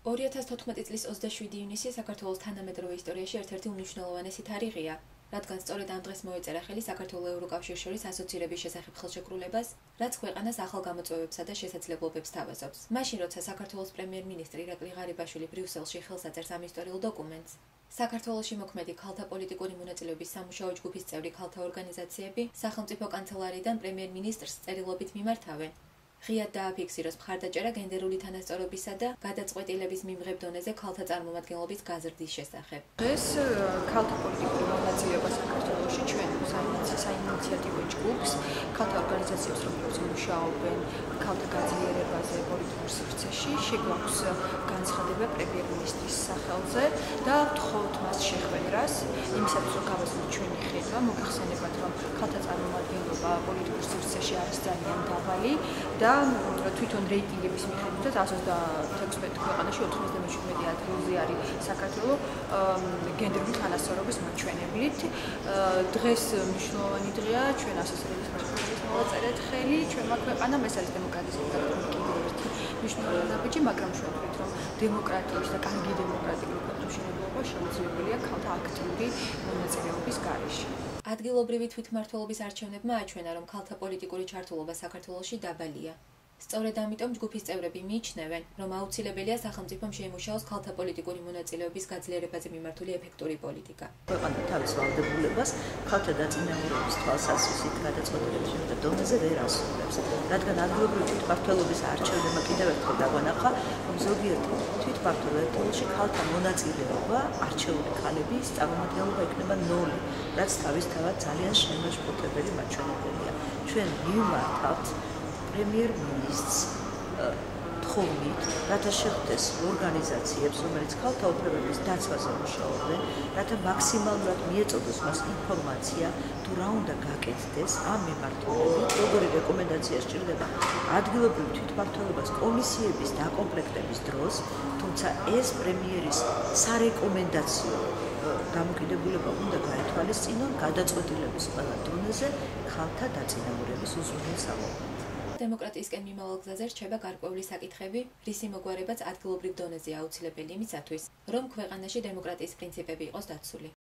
2014 წლის 27 ივნისი საქართველოს თანამედროვე ისტორიაში ერთ-ერთი უმნიშვნელოვანესი თარიღია, რადგან სწორედ ამ დღეს მოეწერა ხელი საქართველოს ევროკავშირის შორის ასოცირების შესახებ ხელშეკრულებას, რაც ქვეყანას ახალ გამოწვევებსა და შესაძლებლობებს თავაზობს. მაშინ, როცა საქართველოს პრემიერ-მინისტრი ირაკლი ღარიბაშვილი ბრიუსელში ხელს აწერს ამ ისტორიულ დოკუმენტს, საქართველოში მოქმედი ქალთა პოლიტიკური მონაწილეობის სამუშაო ჯგუფის წევრი ქალთა ორგანიზაციები სახელმწიფო კანცელარიიდან პრემიერ-მინისტრს წერილობით მიმართავენ. ღიად დააფიქსიროს მხარდაჭერა გენდერული თანასწორობისა და გადაწყვეტილების მიმღებ დონეზე ქალთა წარმომადგენლობის გაზრდის შესახებ. დღეს ქალთა პოლიტიკური მონაწილეობა საქართველოში ჩვენ საინიციატივო ჯგუფს, ქალთა ორგანიზაციებს, რომლებიც მუშაობენ ქალთა გაძლიერებაზე პოლიტიკურ სივრცეში, შეგვაქვს განცხადება პრემიერ-მინისტრის სახელზე და ვთხოვთ მას შეხვედრას, იმისათვის რომ გავაზრდოთ ჩვენი ხედვა, მოგეხსენებათ, რომ ქალთა წარმომადგენლობა პოლიტიკურ სივრცეში არის ძალიან დაბალი და თვითონ რეიტინგების მიხედვითაც 126 ქვეყანაში 97 ადგილზე არის საქართველოს გენდერული თანასწორობის მაჩვენებლით. დღეს მნიშვნელოვანი დღეა, ჩვენ ასოცირების ხელშეკრულებას მოვაწერეთ ხელი, ჩვენმა ქვეყანამ ეს არის დემოკრატიის კიდევ ერთი მნიშვნელოვანი ნაბიჯი, მაგრამ ჩვენ ვთქვით, რომ დემოკრატიის და კარგი დემოკრატიული ფუნქციონირება შეუძლებელია ქალთა აქტიური მონაწილეობის გარეშე. ადგილობრივი თვითმმართველობის არჩევნებმა აჩვენა, რომ ქალთა პოლიტიკური ჩართულობა საქართველოში დაბალია. სწორედ ამიტომ ჯგუფის წევრები მიიჩნევენ, რომ აუცილებელია სახელმწიფომ შეიმუშაოს ქალთა პოლიტიკური მონაწილეობის გაძლიერებაზე მიმართული ეფექტური პოლიტიკა. ქვეყანა თავის ვალდებულებას ქალთა დაწინაურების თვალსაზრისით გადაწყვეტილების შემდგომ დონეზე ვერ ასრულებს, რადგან ადგილობრივი თვითმმართველობის არჩევნებმა კიდევ ერთხელ დაგვანახა, რომ ზოგიერთ თვითმმართველ ერთეულში ქალთა მონაწილეობა არჩეული ქალების წარმომადგენლობა იქნება 0, რაც თავისთავად ძალიან შემაშფოთებელი მაჩვენებელია. ჩვენ მივმართავთ პრემიერ-მინისტრს თხოვნით, რათა შეხვდეს ორგანიზაციებს, რომელიც ქალთა უფლებების დაცვაზე მუშაობენ, რათა მაქსიმალურად მიეწოდოს მას ინფორმაცია, თუ რა უნდა გაკეთდეს ამ მიმართულებით, როგორი რეკომენდაცია სჭირდება ადგილობრივ თვითმმართველობას კომისიების დაკომპლექტების დროს, თუმცა ეს პრემიერის სარეკომენდაციო დამოკიდებულება უნდა გაეთვალისწინონ გადაწყვეტილების ყველა დონეზე ქალთა დაწინაურების უზრუნველსაყოფად. დემოკრატიისკენ მიმავალ გზაზე რჩება გარკვეული საკითხები, რისი მოგვარებაც ადგილობრივ დონეზე აუცილებელი იმისათვის, რომ ქვეყანაში დემოკრატიის პრინციპები იყოს დაცული.